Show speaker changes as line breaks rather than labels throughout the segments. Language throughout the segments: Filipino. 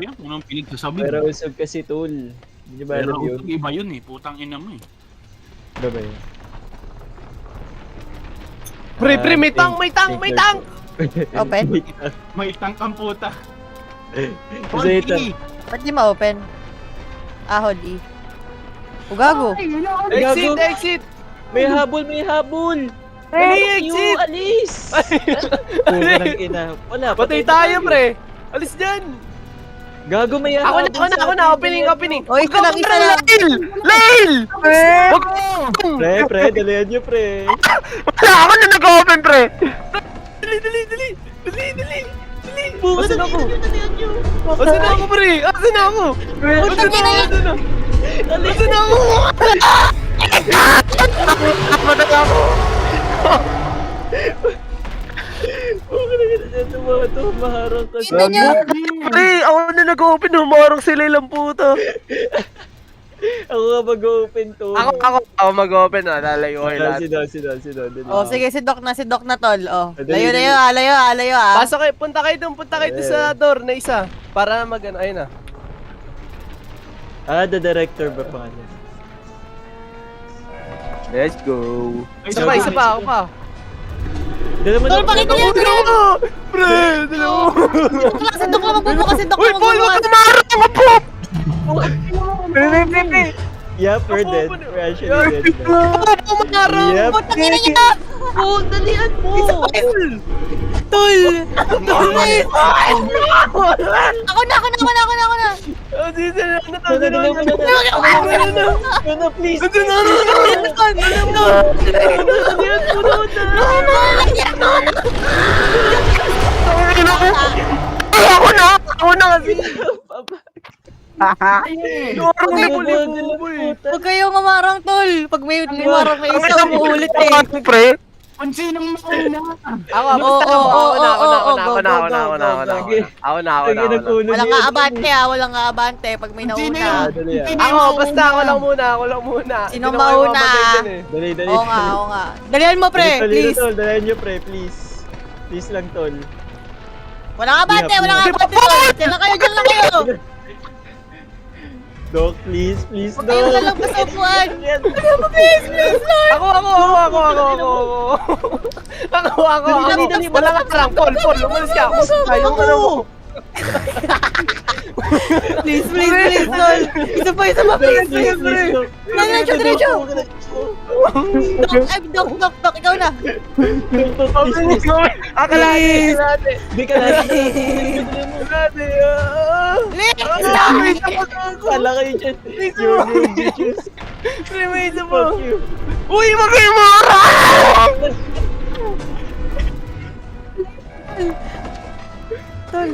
Kaya kung anong pinagsasabi
Pero
mo.
usog kasi tol. Hindi nyo ba
Pero
alam yun?
usog iba yun eh. Putang ina mo eh.
Ano ba yun?
Pre, may tank!
Open?
May tangkang puta.
Kasi ito.
Ba't di ma-open? Hold E. Ugago.
Exit!
May habol!
Dali,
You,
exit!
alis! Puta ng ina. Wala,
Patay tayo, pre! Alis dyan!
Gago, may
Ako
habol
na!
sa atin.
Opening!
O, isa lang.
Lail! Wag
Pre, dalihan nyo, pre.
Wala ako na nag-open, pre! Dali! Asan ako? Asan ako, pre? Asan ako? Asan ako? Patay ako!
Tumaharang ka sa...
Ito nyo.
Pre, ako na nag-open. Humarang sila ilang puta.
Ako nga mag-open to.
Ako mag-open, lalayo ko lahat.
Si Don.
O, sige, si Doc na, tol. O,
Dali,
layo,
Pasok kayo, punta kayo doon sa door na isa. Para mag-ano, ayun na.
The director ba pangalan? Let's go.
Isa pa, ako pa.
Dala mo
Tol, pakita niya, pre!
Pre, dalawa.
Si Doc lang magbubukas,
Uy, Paul, wag ka marang mga pop!
Yep, we're dead. We're actually dead.
Pop, marang!
Yep.
Putang ina niya!
Oh, dalian mo!
Tol! Ako na!
Please!
Ako na kasi! Dorong libo-libo eh!
Huwag kayong umarang, tol! Pag may umarang na isa, umuulit eh.
Pre?
Kung sinong mauna.
Ako na.
Walang nga abante pag may
Sino
nauna.
yun?
Ako, basta ako lang muna.
Sino
Hindi na kayo
mauna?
mamatay dyan eh.
Dali.
Oo nga. Dalihan mo, pre, please.
Dalian nyo, pre, please. Please lang, tol.
Walang abante, tol. Diyan lang kayo.
Doc, please,
Huwag
Doc.
kayong lalabas sa upuan.
Ako.
Dali.
Wala ka lang, Paul, umalis ka. Ayaw ka na mo.
Please, tol. Isa pa, please. Diretso. Doc, ikaw na.
Akalain natin.
Di ka natin. Kala kayo dyan. You're bitches.
May isa
Fuck
pa.
you.
Uy, wag kayo marang!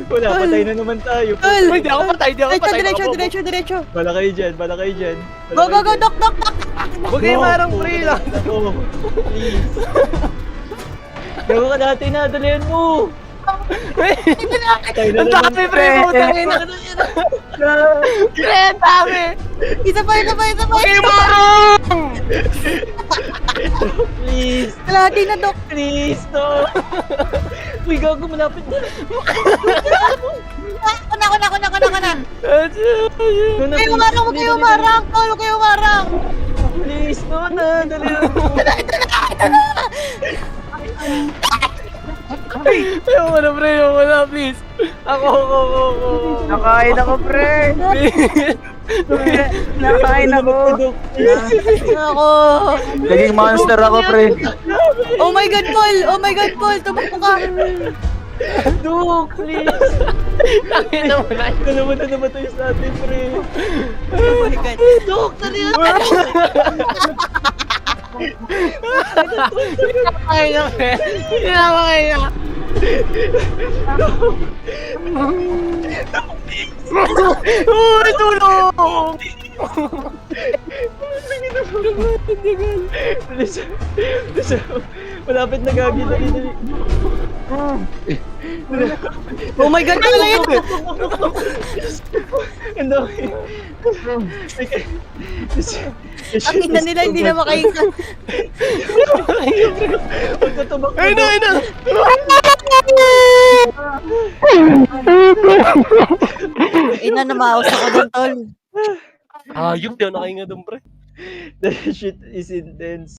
Wala, patay na naman tayo.
Tol.
Uy, di ako patay.
Diretso.
Bala kayo dyan.
Go, Doc.
Huwag kayo marang pre lang.
Ako. Please. Gawa ka natin na, dalihan mo. Patay na
Ang
naman.
dami pre, putangin na. Pre, ang dami.
Isa pa.
Huwag kayo marang!
Please.
Kalahati na, Doc.
Please, no. Uy, gago, malapit na.
Ako na.
Huwag
Huwag kayo umarang, tol. Huwag kayo umarang.
Please, no, na. Dalihan mo.
Ayaw na, please. Ako.
Nakain ako, pre. Nakain ako.
Ako.
Naging monster ako, pre.
Oh my God, Paul. Tumakbo ka.
Duke, please.
Tangin na mo na.
Ikaw naman na namatay sa atin, pre.
Oh my God.
Duke, dalihan.
Ay na, pre. Hindi na makaya. Uy, tulong!
Bilis. Malapit na gagi. Dali.
Oh my God, pala yan.
Ang dami.
Ang ina nila hindi na makaisa.
Huwag ka tumakbo.
Ayun na!
Ina na maus ako dun, tol.
Ayop, di ako nakahinga doon, pre.
That shit is intense.